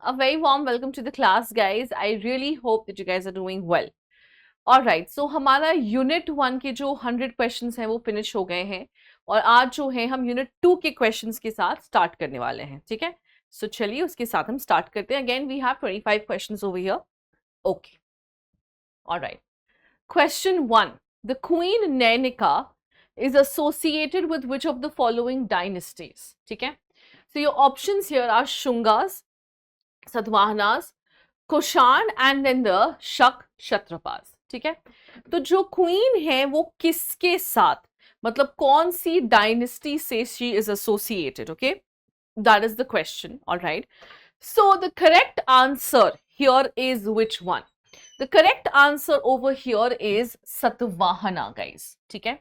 A very warm welcome to the class, guys. I really hope that you guys are doing well. Alright, so हमारा unit 1 के जो 100 questions हैं वो finish हो गए हैं और आज जो है हम यूनिट 2 के क्वेश्चंस के साथ स्टार्ट करने वाले हैं, ठीक है? सो चलिए उसके साथ हम स्टार्ट करते हैं. Again we have 25 questions over here. Okay, alright. Question 1. The Queen Nanika is associated with which of the following dynasties? ठीक है? So your options here are Shungas, Satavahanas, Kushan and then the Shaka Kshatrapas. ठीक है, तो जो queen है वो किसके साथ, मतलब कौन सी डायनेस्टी से she is associated. Okay, that is the question. Alright, so the correct answer here is which one? The correct answer over here is Satavahana, guys. ठीक है,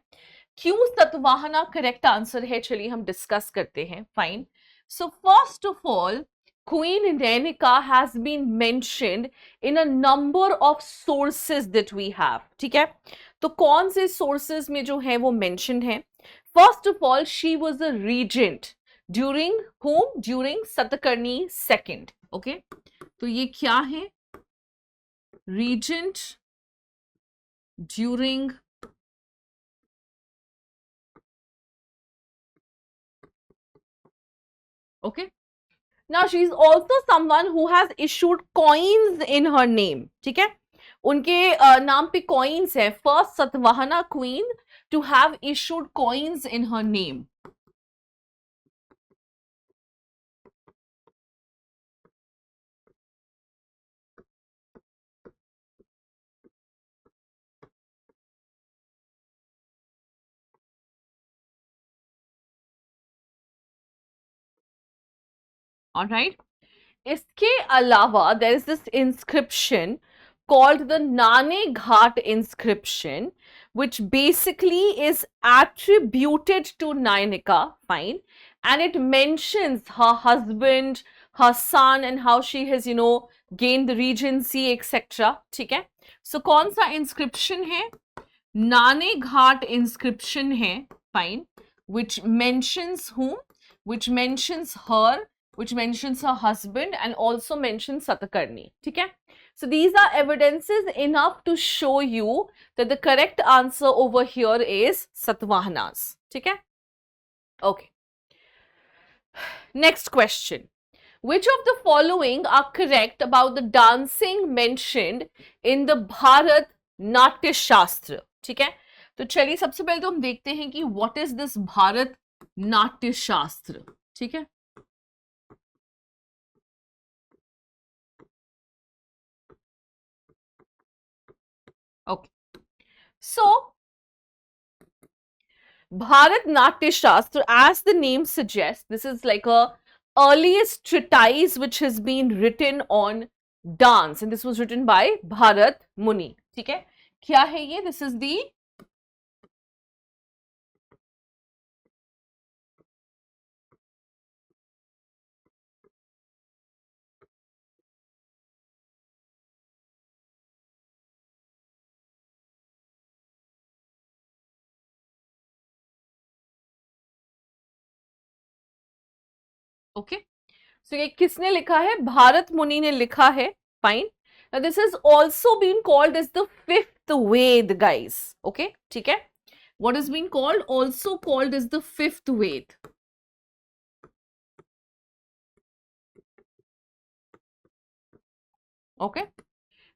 क्यों सतवाहना करेक्ट आंसर है, चलिए हम डिस्कस करते हैं. Fine. So first of all, Queen Nanika has been mentioned in a number of sources that we have. ठीक है, तो कौन से sources में जो है वो mentioned है? First of all, she was a regent during whom? During Satakarni II. Okay, तो ये क्या है? Regent during okay. Now she is also someone who has issued coins in her name. ठीक है, उनके नाम पे coins है. First Satavahana queen to have issued coins in her name. All right. इसके अलावा there is this inscription called the Nane Ghat inscription, which basically is attributed to Nanika. Fine, and it mentions her husband, her son, and how she has, gained the regency, etc. ठीक है, so कौन सा inscription है? Nane Ghat inscription है. Fine, which mentions whom? Which mentions her, which mentions her husband, and also mentions Satakarni. ठीक है, so these are evidences enough to show you that the correct answer over here is Satavahanas. ठीक है, okay. Next question. Which of the following are correct about the dancing mentioned in the Bharat Natya Shastra? ठीक है, तो चलिए सबसे पहले तो हम देखते हैं कि what is this Bharat Natya Shastra. ठीक है, okay. So Bharat Natya Shastra, as the name suggests, this is like a earliest treatise which has been written on dance, and this was written by Bharat Muni. ठीक है, क्या है ये? This is the okay. So ये किसने लिखा है? भारत मुनि ने लिखा है. Fine. Now this has also been called as the fifth Ved, guys. Okay, ठीक है. What has been called? Also called as the fifth Ved. Okay.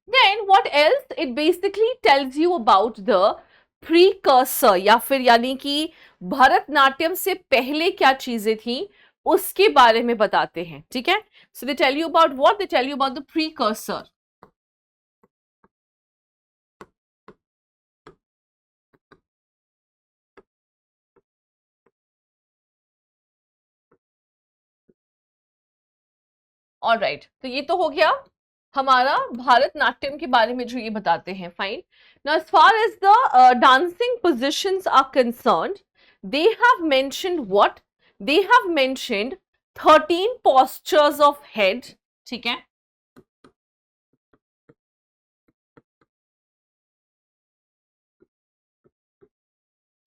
Then what else? It basically tells you about the precursor, या फिर यानी कि भरतनाट्यम से पहले क्या चीजें थी उसके बारे में बताते हैं. ठीक है, so they tell you about what? They tell you about the precursor. Alright, तो ये तो हो गया हमारा भारतनाट्यम के बारे में जो ये बताते हैं. Fine. Now as far as the dancing positions are concerned, they have mentioned what? They have mentioned 13 postures of head. ठीक है,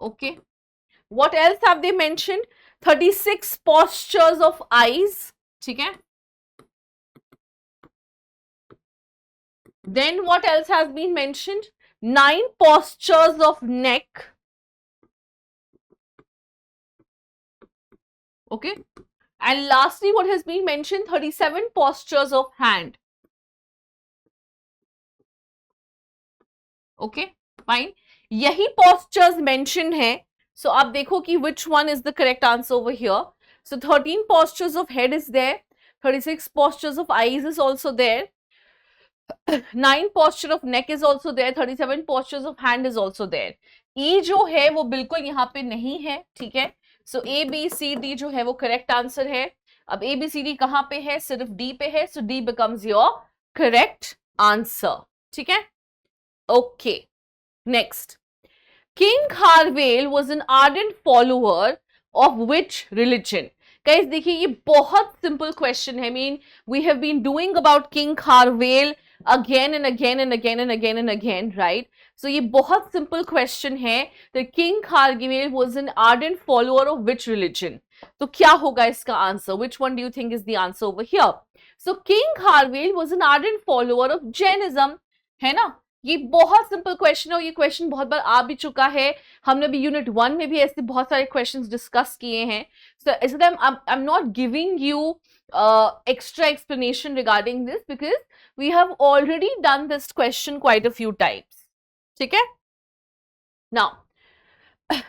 okay. What else have they mentioned? 36 postures of eyes. ठीक है, Then what else has been mentioned? 9 postures of neck. Okay. And lastly, what has been mentioned? 37 postures of hand. Okay, fine. यही postures mentioned है. So आप देखो कि which one is the correct answer over here. So 13 postures of head is there. 36 postures of eyes is also there. 9 posture of neck is also there. 37 postures of hand is also there. E जो है वो बिल्कुल यहाँ पे नहीं है, ठीक है. So A, B, C, D जो है वो correct answer है. अब A, B, C, D कहाँ पे है? सिर्फ D पे है. So D becomes your correct answer. ठीक है. Okay. Next. King Kharvel was an ardent follower of which religion? Guys, देखिए ये बहुत simple question है. I mean, we have been doing about King Kharvel again and again and again and again and again, right? So ये बहुत simple question है. The King Kharvel was an ardent follower of which religion? तो क्या होगा इसका answer? Which one do you think is the answer over here? So King Kharvel was an ardent follower of Jainism, है ना? ये बहुत simple question है और ये क्वेश्चन बहुत बार आ भी चुका है. हमने भी यूनिट 1 में भी ऐसे बहुत सारे क्वेश्चंस डिस्कस किए हैं. सो इसलिए आई am not giving you extra explanation regarding this because we have already done this question quite a few times. ठीक है? Now,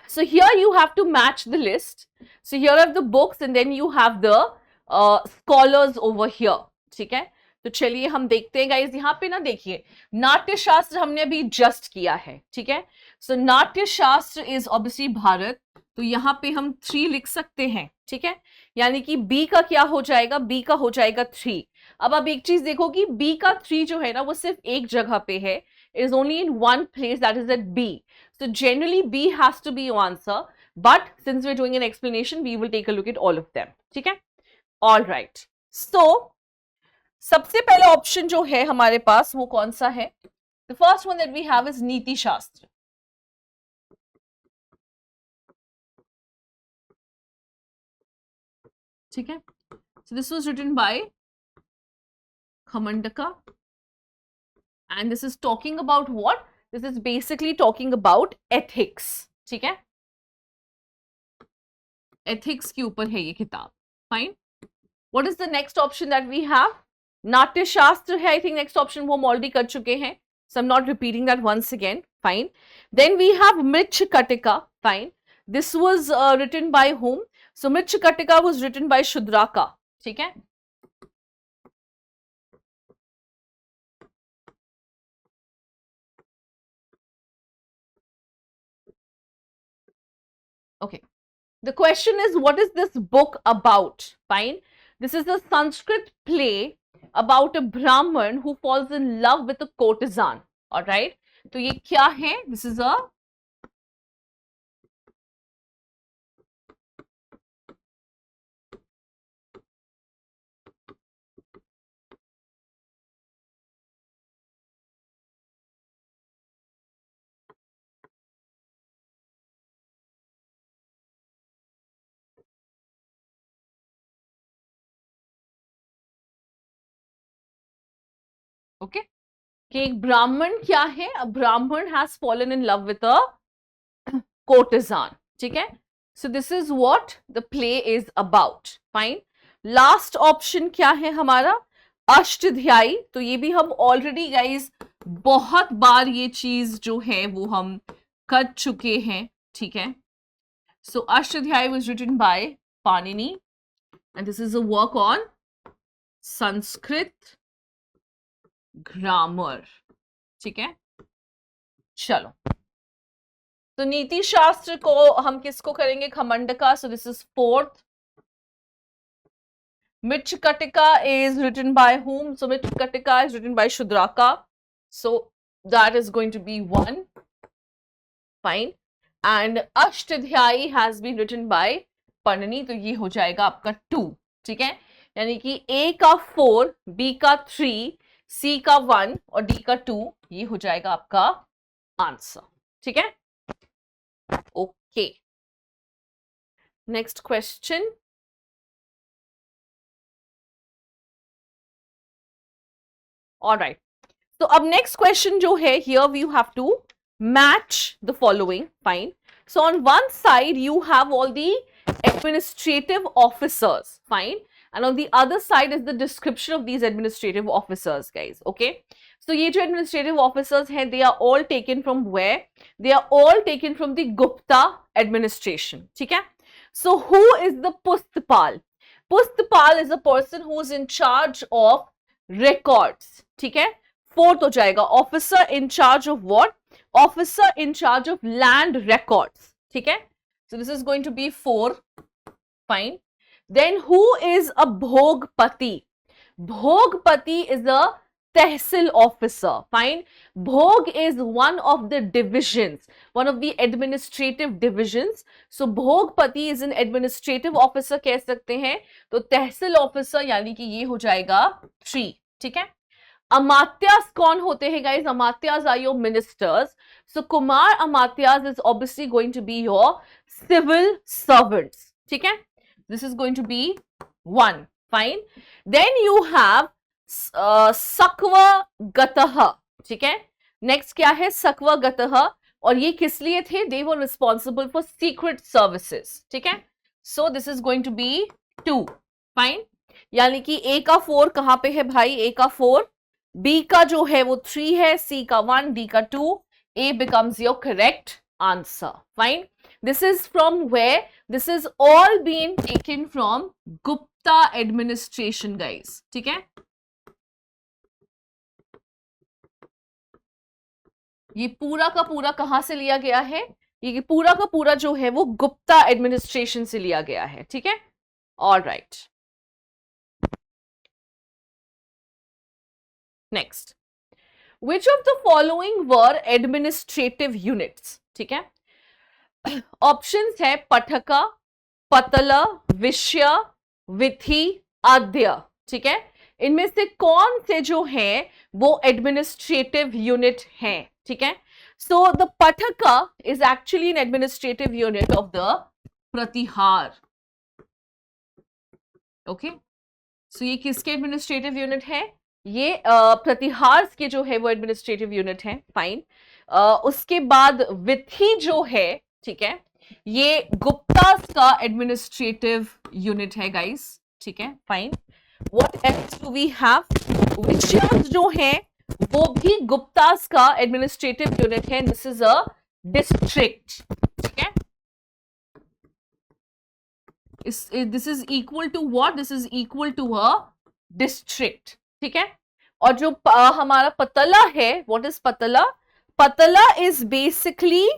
so here you have to match the list. So here are the books and then you have the scholars over here. ठीक है? तो चलिए हम देखते हैं guys. यहाँ पे ना देखिए नाट्य शास्त्र हमने अभी जस्ट किया है, ठीक है. सो नाट्य शास्त्र इज ऑब्वियसली भारत, तो यहाँ पे हम 3 लिख सकते हैं, ठीक है. यानी कि बी का क्या हो जाएगा? बी का हो जाएगा 3. अब आप एक चीज देखो कि बी का 3 जो है ना वो सिर्फ एक जगह पे है. It is only in one place, that is at B. So generally B has to be your answer, but since we are doing an explanation we will take a look at all of them. ठीक है. All right. सो सबसे पहला option जो है हमारे पास वो कौन सा है? The first one that we have is Niti Shastra. ठीक है. So this was written by Kamandaka and this is talking about what? This is basically talking about ethics. ठीक है. एथिक्स के ऊपर है ये किताब. Fine. What is the next option that we have? Natya Shastra है. आई थिंक नेक्स्ट ऑप्शन वो हम ऑलरेडी कर चुके हैं, so I am not repeating that once again. Fine. Then we have Mrichchhakatika. Fine. This was written by whom? So Mrichchhakatika was written by Shudraka. ठीक है. Okay. The question is, what is this book about? Fine. This is a Sanskrit play about a Brahman who falls in love with a courtesan. All right. तो ये क्या है? This is a okay. कि एक ब्राह्मण क्या है? A Brahman has fallen in love with a courtesan. ठीक है. So this is what the play is about. Fine. Last option क्या है हमारा? अष्टध्यायी. तो ये भी हम ऑलरेडी गाइज बहुत बार ये चीज जो है वो हम कर चुके हैं. ठीक है. So Ashtadhyayi was written by Panini and this is a work on Sanskrit grammar. ठीक है. चलो. तो नीति शास्त्र को हम किसको करेंगे? Kamandaka. So this is 4th. Mrichchhakatika is written by whom? So Mrichchhakatika is written by Shudraka. So that is going to be 1. Fine. And Ashtadhyayi has been written by Panini. तो ये हो जाएगा आपका 2. ठीक है. यानी कि A का 4, B का 3, C का 1 और D का 2, ये हो जाएगा आपका आंसर. ठीक है. ओके. Next question. ऑलराइट. तो अब नेक्स्ट क्वेश्चन जो है, here you have to match the following. Fine. So on one side you have all the administrative officers. Fine. And on the other side is the description of these administrative officers, guys. Okay. So ye jo administrative officers hai, they are all taken from where? They are all taken from the Gupta administration. Okay. So who is the Pustpal? Pustpal is a person who is in charge of records. Okay. Fourth ho jayega, officer in charge of what? Officer in charge of land records. Okay. So this is going to be 4. Fine. Then who is a Bhogpati? Bhogpati is a Tehsil officer. Fine. Bhog is one of the divisions, one of the administrative divisions. So Bhogpati is an administrative officer कह सकते हैं. तो Tehsil officer यानी कि ये हो जाएगा 3. ठीक है. Amatyas कौन होते हैं guys? Amatyas are your ministers. So Kumar Amatyas is obviously going to be your civil servants. ठीक है? This is going to be 1. Fine. Then you have Sakva Gataha. ठीक है? Next क्या है? Sakva Gataha. और ये किस लिए थे? They were responsible for secret services. ठीक है? So this is going to be 2. Fine. यानी कि A का 4 कहाँ पे है भाई? A का 4. B का जो है वो 3 है, C का 1, D का 2. A becomes your correct answer. Fine. This is from where? This is all been taken from Gupta administration, guys. ठीक है? ये पूरा का पूरा कहां से लिया गया है? ये पूरा का पूरा जो है वो गुप्ता एडमिनिस्ट्रेशन से लिया गया है. ठीक है? All right. Next. Which of the following were administrative units? ठीक है. ऑप्शंस है पठका, पतला, विषय, विधि, आद्य. ठीक है. इनमें से कौन से जो हैं वो एडमिनिस्ट्रेटिव यूनिट हैं? ठीक है. So the Pathaka is actually an administrative unit of the Pratihara. Okay. So ये किसके एडमिनिस्ट्रेटिव यूनिट है? ये प्रतिहार के जो है वो एडमिनिस्ट्रेटिव यूनिट है. फाइन. उसके बाद विधि जो है, ठीक है, ये गुप्तास का एडमिनिस्ट्रेटिव यूनिट है गाइस. ठीक है. Fine. What else do we have? विषय जो है वो भी गुप्तास का एडमिनिस्ट्रेटिव यूनिट है. This is a district. ठीक है. This is equal to what? This is equal to a district. ठीक है. और जो हमारा पतला है, व्हाट इज पतला? पतला इज बेसिकली,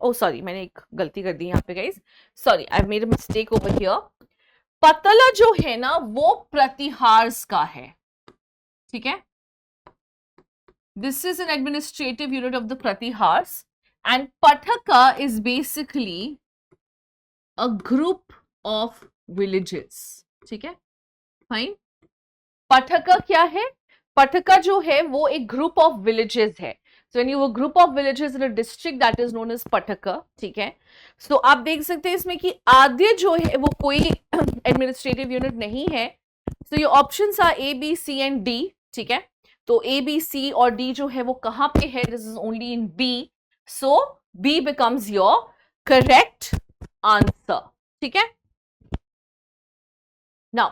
ओ सॉरी मैंने एक गलती कर दी यहाँ पे guys. Sorry, I made a mistake over here. पतला जो है ना वो प्रतिहार्स का है. ठीक है. This is an administrative unit of the Pratiharas. And Pathaka is basically a group of villages. ठीक है. फाइन. पठका क्या है? पठका जो है वो एक ग्रुप ऑफ विलेजेस है. So when you have a group of villages in a district, that is known as Pataka. ठीक है. So आप देख सकते हैं इसमें कि आद्य जो है वो कोई एडमिनिस्ट्रेटिव यूनिट नहीं है. So your options are A, B, C and D. ठीक है. तो A, B, C और D जो है वो कहाँ पे है? This is only in B. So B becomes your correct answer. ठीक है. Now,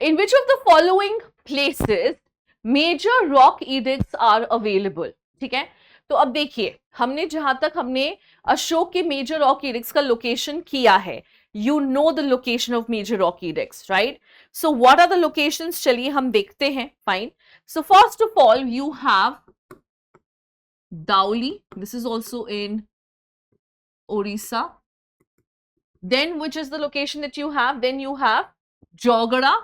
in which of the following places major rock edicts are available? ठीक है. तो अब देखिए, हमने जहां तक हमने अशोक के मेजर रॉक एडिक्ट्स का लोकेशन किया है, you know the location of major rock edicts, right? So what are the locations? चलिए हम देखते हैं. Fine. So first of all you have Dhauli. This is also in Odisha. Then which is the location that you have? Then you have Jaugada.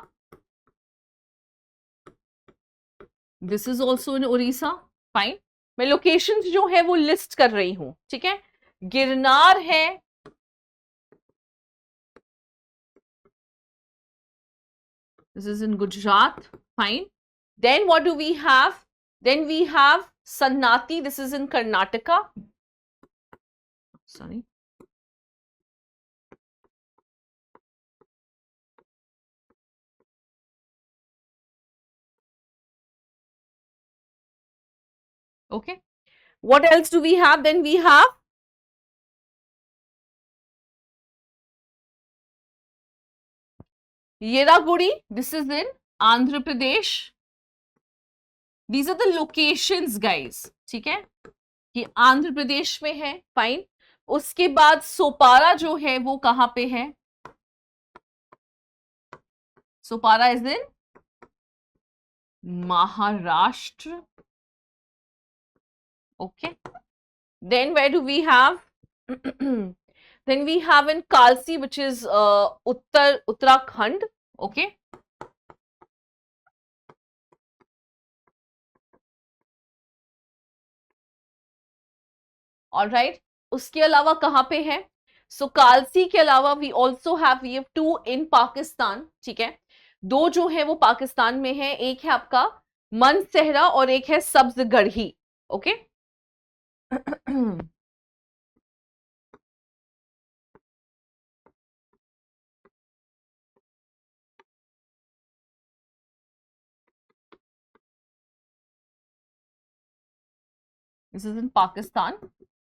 This is also in Odisha. Fine. मैं locations जो है वो list कर रही हूं. ठीक है. गिरनार है, this is in Gujarat. Fine. Then what do we have? Then we have Sannati. This is in Karnataka. Sorry. Okay. What else do we have? Then we have Yeragudi. This is in Andhra Pradesh. These are the locations, guys. ठीक है, ये आंध्र प्रदेश में है. Fine. उसके बाद सोपारा जो है वो कहां पे है? Sopara is in Maharashtra. Okay. Then where do we have? Then we have in Kalsi, which is Uttarakhand. Okay. All right. उसके अलावा कहाँ पे है? So कालसी के अलावा we also have, we have two in Pakistan. ठीक है, दो जो है वो पाकिस्तान में है. एक है आपका मनसेहरा और एक है सब्जगढ़ी. Okay. This is in Pakistan.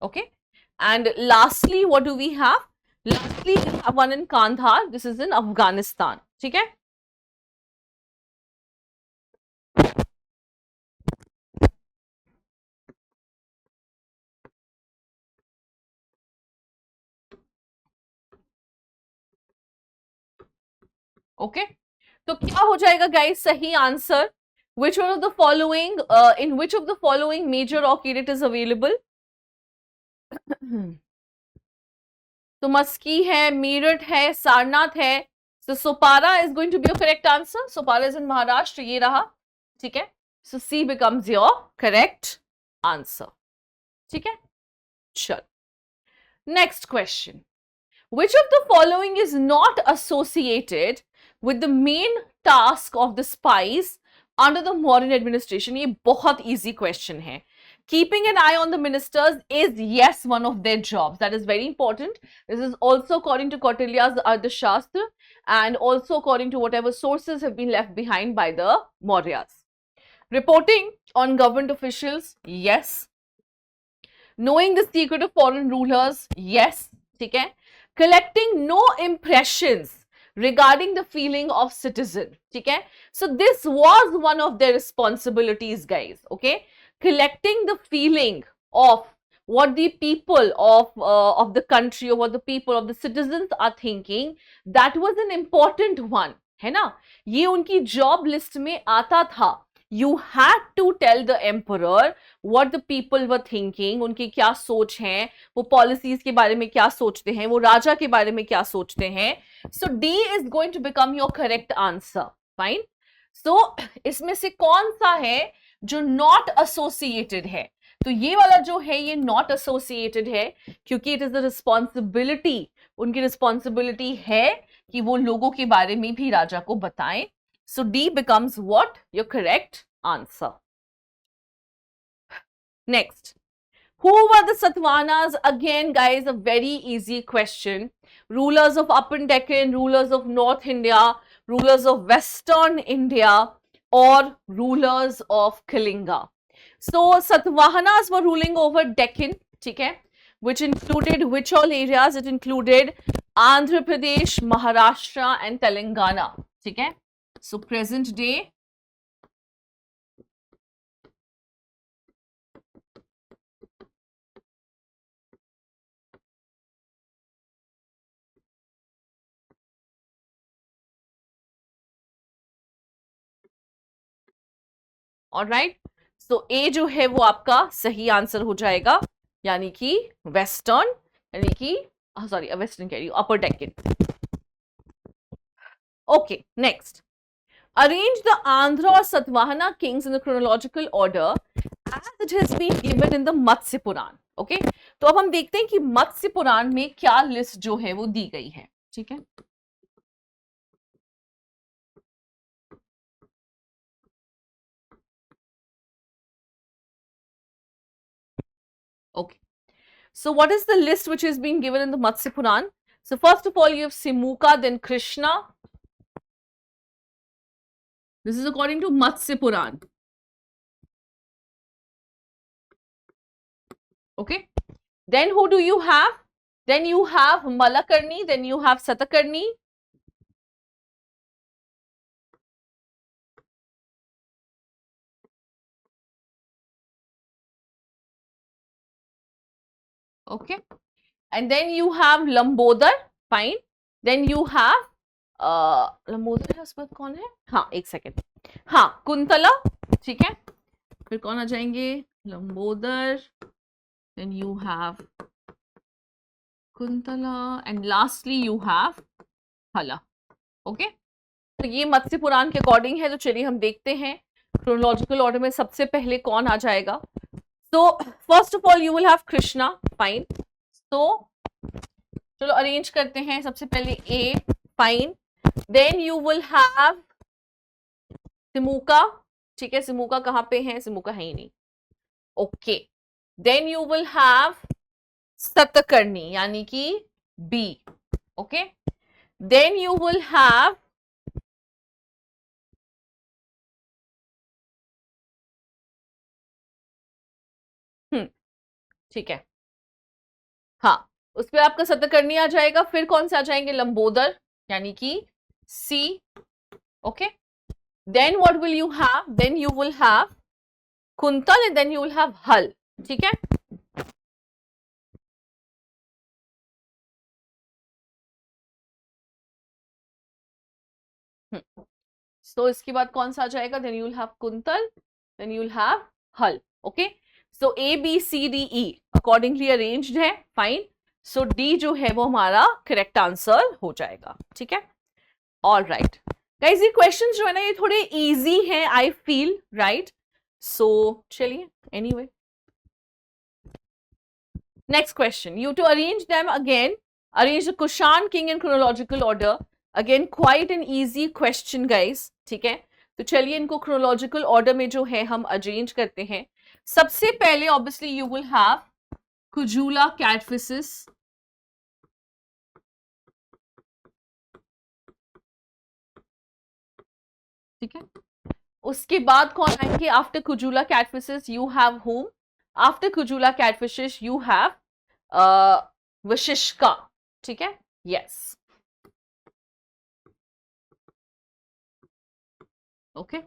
Okay. And lastly, what do we have? Lastly, we have one in Kandahar. This is in Afghanistan. ठीक है. ओके. तो क्या हो जाएगा गाइस सही answer? Which one of the following, in which of the following major orchid is available? तो मस्की है, मीरठ है, सारनाथ है. So Sopara is going to be a correct answer. Sopara is in Maharashtra. ये रहा. ठीक है. So C becomes your correct answer. ठीक है. चल. Next question. Which of the following is not associated with the main task of the spies under the modern administration? ये बहुत easy question है. Keeping an eye on the ministers is, yes, one of their jobs. That is very important. This is also according to Kautilya's Arthashastra and also according to whatever sources have been left behind by the Mauryas. Reporting on government officials, yes. Knowing the secret of foreign rulers, yes. ठीक है. Collecting no impressions regarding the feeling of citizen. ठीक है. So this was one of their responsibilities, guys. Okay. Collecting the feeling of what the people of the country or what the people of the citizens are thinking, that was an important one. है ना. ये उनकी job list में आता था. You had to tell the emperor what the people were thinking, उनकी क्या सोच है, वो policies के बारे में क्या सोचते हैं, वो राजा के बारे में क्या सोचते हैं. So D is going to become your correct answer. Fine. So इसमें से कौन सा है जो not associated है? तो ये वाला जो है ये not associated है क्योंकि it is the responsibility, उनकी responsibility है कि वो लोगों के बारे में भी राजा को बताएं. So D becomes what? Your correct answer. Next. Who were the Satavahanas? Again, guys, a very easy question. Rulers of Upper Deccan, rulers of North India, rulers of Western India, or rulers of Kalinga. So Satavahanas were ruling over Deccan, ठीक है, which included which all areas? It included Andhra Pradesh, Maharashtra, and Telangana. ठीक है. So present day. Alright. सो ए जो है वो आपका सही answer हो जाएगा, यानी कि वेस्टर्न, यानी कि सॉरी वेस्टर्न कह रही हूं, upper Deccan. Okay. Next. Arrange the Andhra or Satvahana kings in the chronological order as it has been given in the Matsya Puran. Okay? तो अब हम देखते हैं कि मत्स्य पुराण में क्या लिस्ट जो है वो दी गई है. ठीक है. Okay. So what is the list which is being given in the Matsya Puran? So first of all you have Simuka, then Krishna. This is according to Matsya Puran. Okay. Then who do you have? Then you have Malakarni, then you have Satakarni. Okay. And then you have Lambodar, fine. Then you have Lambodar है, उसके बाद कौन है? हाँ, एक second, हाँ, कुंतला, ठीक है। फिर कौन आ जाएंगे? Lambodar, then you have Kuntala, and lastly you have हला। ओके, तो ये मत्स्य पुराण के अकॉर्डिंग है। तो चलिए हम देखते हैं क्रोनोलॉजिकल ऑर्डर में सबसे पहले कौन आ जाएगा। तो first of all you will have Krishna, fine. तो चलो अरेंज करते हैं। सबसे पहले A, fine. Then you will have Simuka, ठीक है। सिमुका कहाँ पे है? सिमुका है ही नहीं। Okay, then you will have Satakarni यानी कि B. Okay, then you will have ठीक है, हाँ, उस पर आपका सतकर्णी आ जाएगा। फिर कौन से आ जाएंगे? लंबोदर यानी कि C. Okay, then what will you have? Then you will have Kuntala and then you will have Hala, ठीक है। सो इसके बाद कौन सा आ जाएगा? Then you will have Kuntala, then you will have Hala. Okay, so A B C D E accordingly arranged है, fine. So D जो है वो हमारा करेक्ट आंसर हो जाएगा, ठीक है। ऑल राइट गाइस, ये क्वेश्चन जो है ना ये थोड़े इजी हैं, आई फील, राइट। सो चलिए, anyway, next question, you to arrange them again, arrange the Kushan king in chronological order. Again quite an easy question guys, ठीक है। तो चलिए इनको क्रोनोलॉजिकल ऑर्डर में जो है हम अरेंज करते हैं। सबसे पहले obviously you will have Kujula Kadphises, ठीक है। उसके बाद कौन आएंगे? After Kujula Kadphises you have whom? After Kujula Kadphises you have Vasishka, ठीक है। Yes, okay,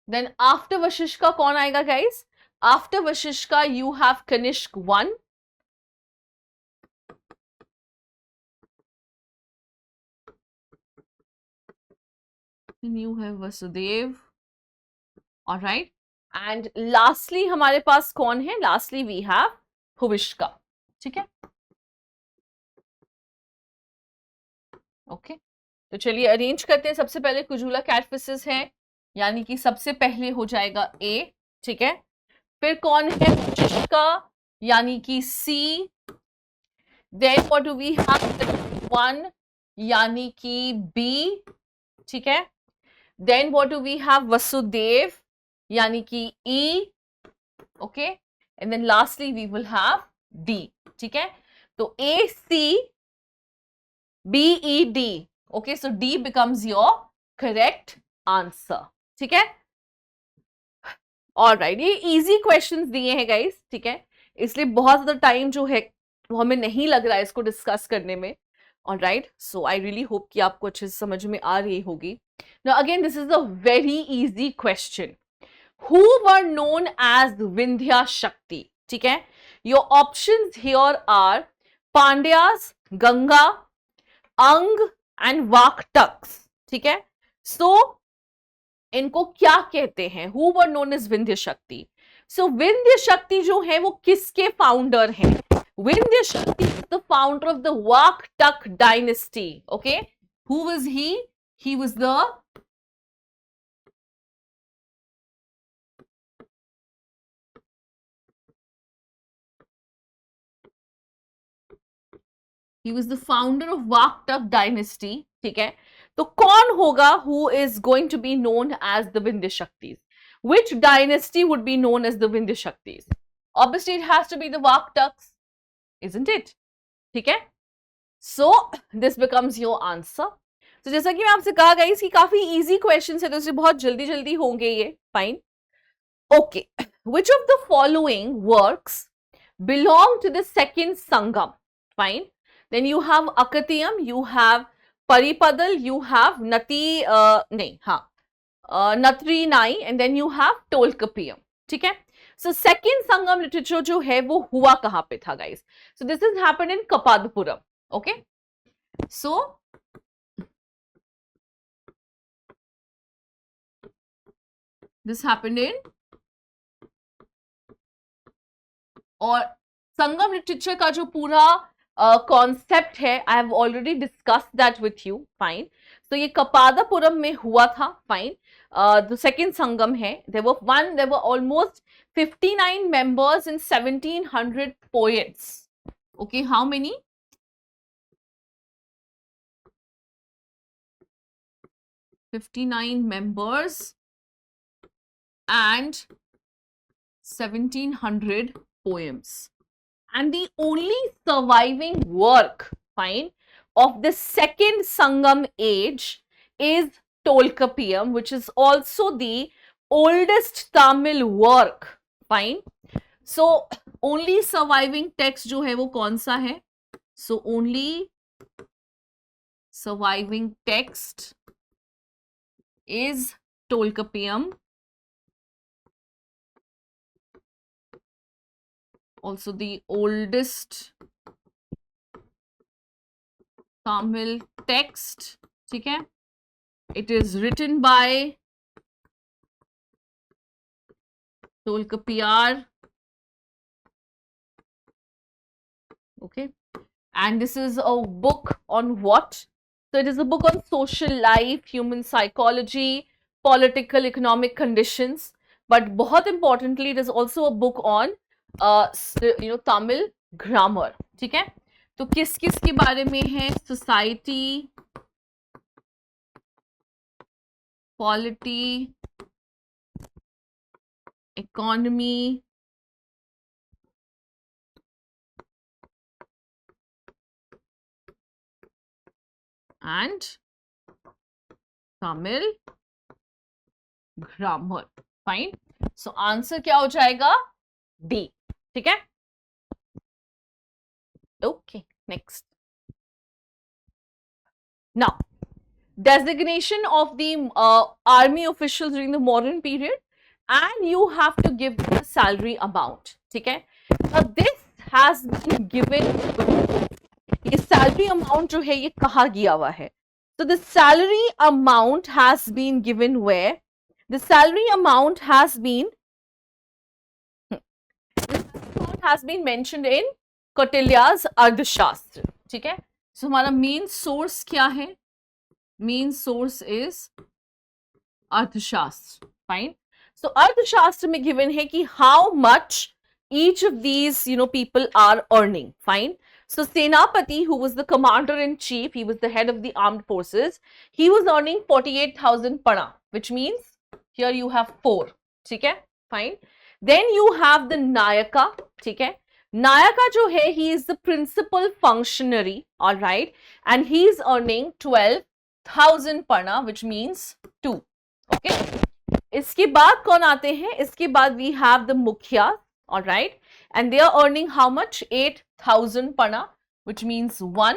then after Vasishka कौन आएगा guys? After Vasishka you have Kanishka 1, you have Vasudev, all right, and lastly हमारे पास कौन है? lastly we have भुविष्का, ठीक है। ओके, तो चलिए अरेंज करते हैं। सबसे पहले कुजूला कैटफिशिस है, यानी कि सबसे पहले हो जाएगा ए, ठीक है। फिर कौन है? वशिष्का यानी कि C. Then what do we have? 1 यानी कि बी, ठीक है। Then what do we have? Vasudeva यानी कि E, okay, and then lastly we will have D, ठीक है। तो A C B E D, okay, so D becomes your correct answer, ठीक है। ऑलराइट, ये इजी क्वेश्चंस दिए हैं गाइस, ठीक है, इसलिए बहुत ज्यादा टाइम जो है वो हमें नहीं लग रहा है इसको डिस्कस करने में। Alright, so I really hope कि आपको अच्छे से समझ में आ रही होगी। Now again this is a very easy question, who were known as Vindhya Shakti, ठीक है। Your options here are Pandyas, Ganga, Anga and वाकटक्स, ठीक है। सो इनको क्या कहते हैं? Who were known as Vindhya Shakti. So Vindhya शक्ति जो है वो किसके फाउंडर हैं? Vindhya Shakti is the founder of the Vakataka dynasty, okay. Who was he? He was the founder of Vaktak dynasty, ठीक है। तो कौन होगा who is going to be known as the Vindhya Shaktis? Which dynasty would be known as the Vindhya Shaktis? Obviously it has to be the Vaktaks, isn't it? ठीक है, so this becomes your answer. तो जैसा कि मैं आपसे कहा guys कि काफी इजी क्वेश्चन है, तो इसे बहुत जल्दी जल्दी होंगे ये, fine. Okay, which of the following works belong to the second Sangam. Fine. Then you have Akatiyam, you have Paripadal, you have Natri Nai, and then you have Tolkapiyam. ठीक है? So second Sangam literature जो है वो हुआ कहाँ पे था guys? So this has happened in Kapadapuram. Okay? So this happened in, और संगम लिटरेचर का जो पूरा कॉन्सेप्ट है, I have already discussed that with you. Fine. तो ये कपादापुरम में हुआ था. फाइन. द सेकंड संगम है. There were almost 59 members and 1700 poets. Okay, how many? 59 members and 1700 poems. And the only surviving work, fine, of the second Sangam age is Tolkapiyam, which is also the oldest Tamil work. Fine. So only surviving text जो है वो कौन सा है? So only surviving text is Tolkapiyam. Also the oldest Tamil text. ठीक है? It is written by Tolkapiyar. Okay, and this is a book on what? So it is a book on social life, human psychology, political, economic conditions. But बहुत importantly, it is also a book on Tamil grammar. ठीक है? तो किस किस के बारे में है? Society, polity, economy, and Tamil grammar. Fine. So answer क्या हो जाएगा? D. ठीक है? Okay, next. Now, designation of the army officials during the modern period, and you have to give the salary amount. ठीक है? Now this has been given. ये salary amount जो है ये कहाँ गया हुआ है? So the salary amount has been given where? The salary amount has been mentioned in Kautilya's Ardhashastra. ठीक है? So हमारा main source क्या है? Main source is Ardhashastra. Fine. So Ardhashastra में given है कि how much each of these people are earning. Fine. So Senapati, who was the commander in chief, he was the head of the armed forces, he was earning 48,000 pana, which means here you have 4. ठीक है? Fine. Then you have the Nayaka. ठीक है? Nayaka जो है, he is the principal functionary, all right, and he is earning 12,000 pana, which means 2. Okay. इसके बाद कौन आते हैं? इसके बाद we have the Mukhya, all right, and they are earning how much? 8,000 pana, which means 1.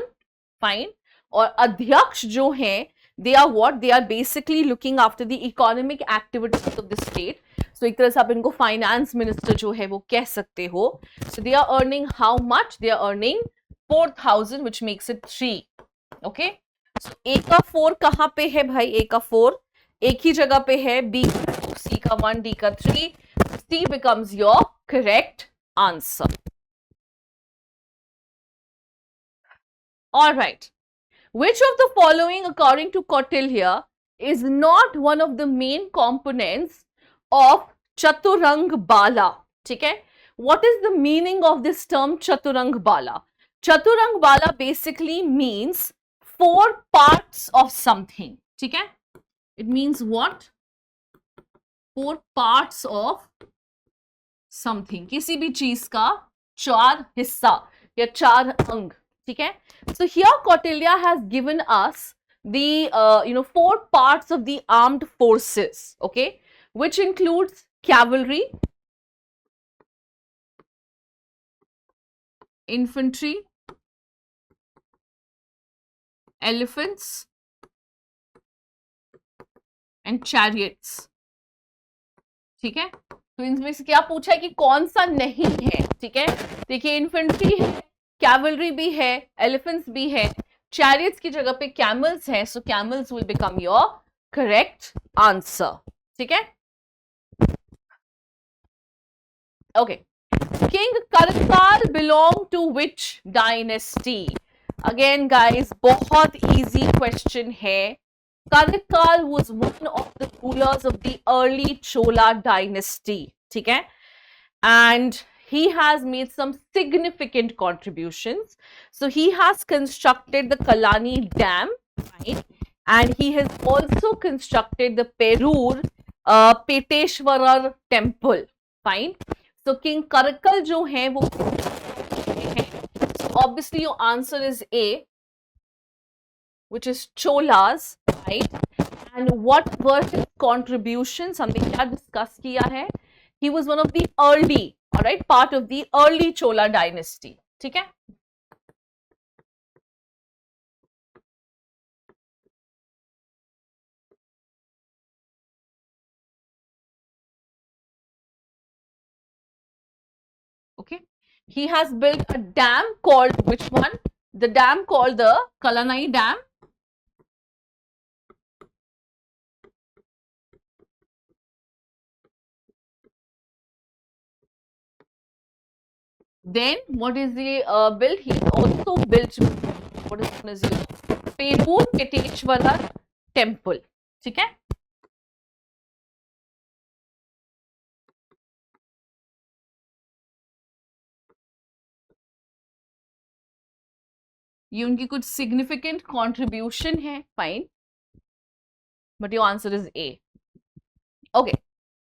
Fine. और अध्यक्ष जो हैं, they are what? They are basically looking after the economic activities of the state. So एक तरह से आप इनको finance minister जो है वो कह सकते हो. So they are earning how much? They are earning 4,000, which makes it 3. Okay. So A का 4 कहाँ पे है भाई? A का 4 एक ही जगह पे है. B का 2, C का 1, D का 3. C becomes your correct answer. All right. Which of the following, according to Kautilya, is not one of the main components of Chaturang Bala? ठीक है? What is the meaning of this term Chaturang Bala? Chaturang Bala basically means 4 parts of something. ठीक है? It means what? 4 parts of something. किसी भी चीज का 4 हिस्सा या 4 अंग. ठीक है? So here Kautilya has given us the 4 parts of the armed forces, okay, which includes cavalry, infantry, elephants and chariots. ठीक है, तो इनमें से क्या पूछा है कि कौन सा नहीं है. ठीक है, देखिए इन्फेंट्री है, कैवलरी भी है, एलिफेंट्स भी है, चैरियट्स की जगह पे कैमल्स हैं, so camels will become your correct answer. ठीक है, okay. King Karikal belong to which dynasty? Again guys बहुत इजी क्वेश्चन है. Karikal was one of the rulers of the early Chola dynasty. ठीक है, and he has made some significant contributions. So he has constructed the Kalani Dam, right? And he has also constructed the Perur Peteshwarar temple. Fine. So King Karakal जो है वो so obviously your answer is A, which is Cholas, right? And what were his contributions? हमने क्या discuss किया है? He was one of the early, all right, part of the early Chola dynasty. ठीक है? Okay. He has built a dam called which one? The dam called the Kalanai Dam. Then what is the built? He also built what is known as Perur Peteshwarar temple. ठीक है? ये उनकी कुछ significant contribution है, fine. But your answer is A. Okay.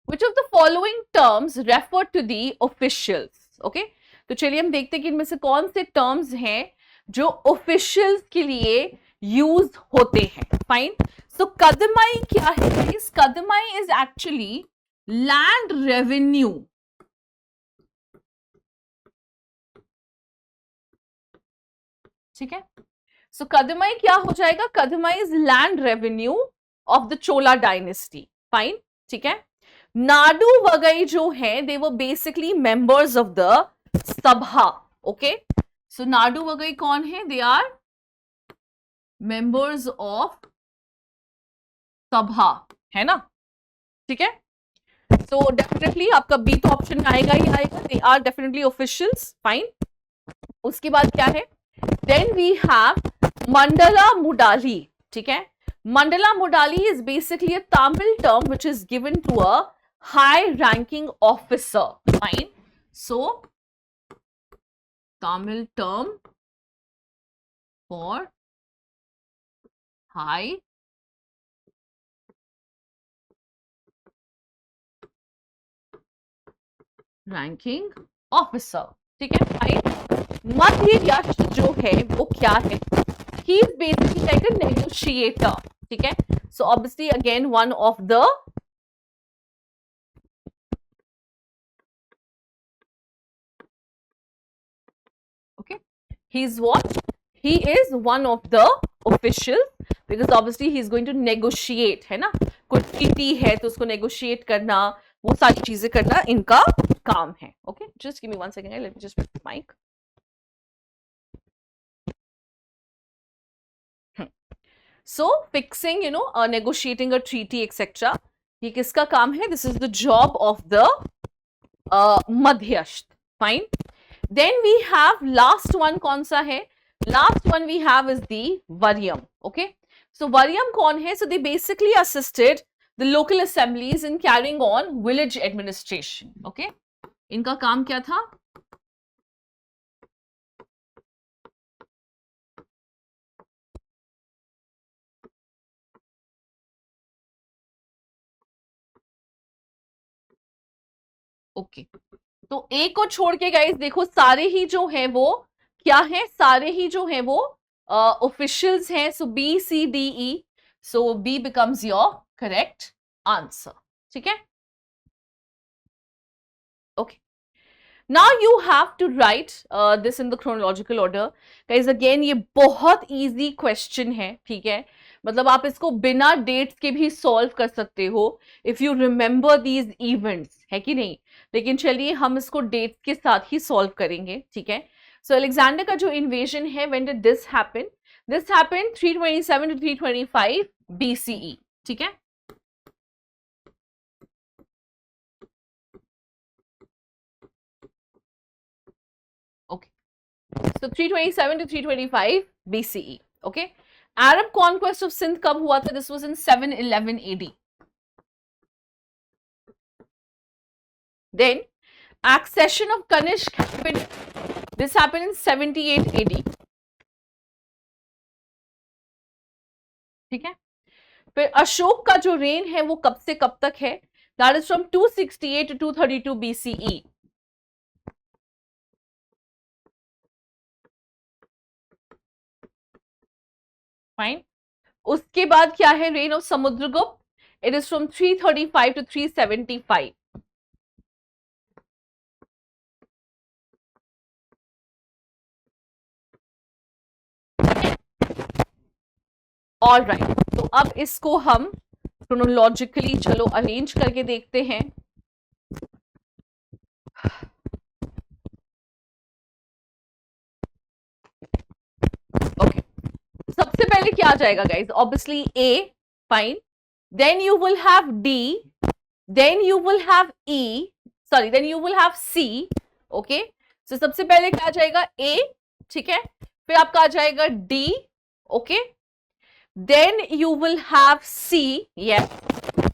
Which of the following terms refer to the officials? Okay. तो चलिए हम देखते हैं कि इनमें से कौन से टर्म्स हैं जो ऑफिशियल्स के लिए यूज होते हैं. फाइन. सो कदमाई क्या है? इस kadamai is actually land revenue. ठीक है. सो कदमाई क्या हो जाएगा? Kadamai is land revenue of the Chola dynasty. Fine. ठीक है. नाडू वगई जो है they were basically members of the sabha. Okay. So Nadu Vagai कौन है? दे आर मेंबर्स ऑफ सभा, है ना? ठीक है. सो डेफिनेटली आपका बी तो ऑप्शन आएगा ही आएगा. They are definitely officials. Fine. उसके बाद क्या है? Then we have Mandala Mudali. ठीक है. Mandala Mudali is basically a Tamil term which is given to a high ranking officer. Fine. So, Tamil term for high ranking officer. ठीक है. Fine. मध्य यश जो है वो क्या है? He is basically like a negotiator. ठीक है. So obviously again one of the okay. He is what? He is one of the officials because obviously he is going to negotiate, है ना? कोई treaty है तो उसको negotiate करना, वो सारी चीजें करना इनका काम है. Okay. Just give me 1 second. Let me just put the mic. So fixing, you know, negotiating a treaty, etc. ये किसका काम है? This is the job of the मध्यस्थ. Fine. Then we have last one कौन सा है? Last one we have is the Varyam. Okay. So Varyam कौन है? So they basically assisted the local assemblies in carrying on village administration. Okay. इनका काम क्या था? ओके. तो ए को छोड़ के गाइस देखो सारे ही जो है वो क्या है? सारे ही जो है वो ऑफिशियल्स हैं. So B C D E. So B becomes your correct answer. ठीक है. Okay. Now you have to write this in the chronological order. Guys again ये बहुत इजी क्वेश्चन है, ठीक है, मतलब आप इसको बिना डेट्स के भी सॉल्व कर सकते हो if you remember these events, है कि नहीं। लेकिन चलिए हम इसको डेट्स के साथ ही सॉल्व करेंगे, ठीक है। सो अलेक्जेंडर का जो इन्वेजन है, when did this happen? This happen 327 to 325 BCE, ठीक है। So 327 to 325 BCE. Okay. Arab conquest of Sindh कब हुआ था? This was in 711 AD. Then accession of Kanishk happened. This happened in 78 AD. ठीक है। फिर अशोक का जो रेन है वो कब से कब तक है? That is from 268 to 232 BCE. Fine. उसके बाद क्या है? Rain of Samudragupta, it is from 335 to 375. All right, तो अब इसको हम क्रोनोलॉजिकली चलो अरेंज करके देखते हैं। ओके, सबसे पहले क्या आ जाएगा guys? Obviously A, fine, then you will have D, then you will have E, sorry then you will have C. Okay, so सबसे पहले क्या आ जाएगा? ए, ठीक है, फिर आपका आ जाएगा D, okay, then you will have C, yes,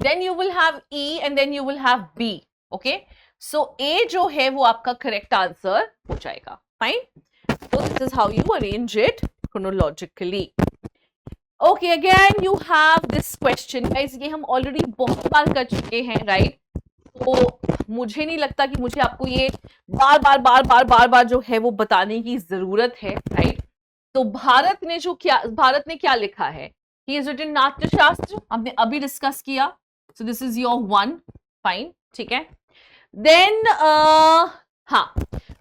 then you will have E and then you will have B. Okay, so A जो है वो आपका correct answer हो जाएगा। Fine, so this is how you arrange it chronologically. Okay, again you have this question, guys, ये हम already बहुत बार कर चुके हैं, right? तो मुझे नहीं लगता कि मुझे आपको ये बार बार जो है वो बताने की जरूरत है, right? तो भारत ने क्या लिखा है? He has written नाट्यशास्त्र, हमने अभी डिस्कस किया, सो this is your one, fine, ठीक है। देन हाँ,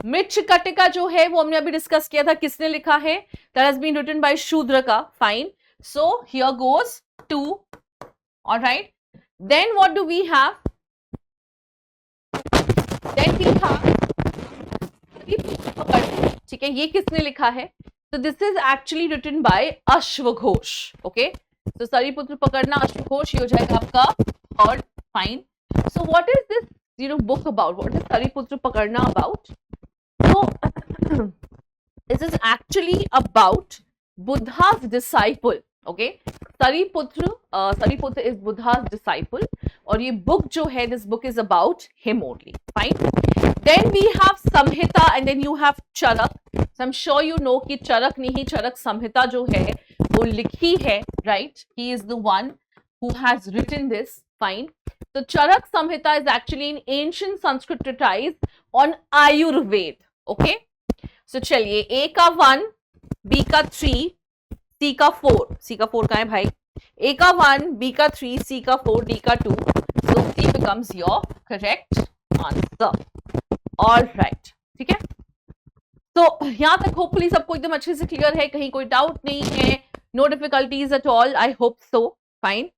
मृच्छकटिका जो है वो हमने अभी डिस्कस किया था, किसने लिखा है? That has been written by Shudraka, fine, so here goes 2, alright. Then what do we have? Then we have, ठीक है, ये किसने लिखा है? So this is actually written by अश्वघोष, okay? So सरिपुत्र पकड़ना, अश्वघोष, ये हो जाएगा आपका third, fine. So what is this, book about? What is सरिपुत्र पकड़ना about? So this is actually about Buddha's disciple, okay? सरिपुत्र is Buddha's disciple, और ये book जो है, this book is about him only, fine. Then we have Samhita and then you have Charak. So I'm sure you know कि चरक ने ही चरक संहिता जो है वो लिखी है, right? He is the one who has written this, fine. So Charak Samhita is actually an ancient Sanskrit treatise on Ayurveda, okay? So चलिए, A का 1, B का 3, C का 4, C का 4 कहाँ है भाई? A का 1, B का 3, C का 4, D का 2. So C becomes your correct answer. All right, ठीक है। तो यहां तक होपफुली सबको एकदम अच्छे से क्लियर है, कहीं कोई डाउट नहीं है, no difficulties at all, I hope so, fine.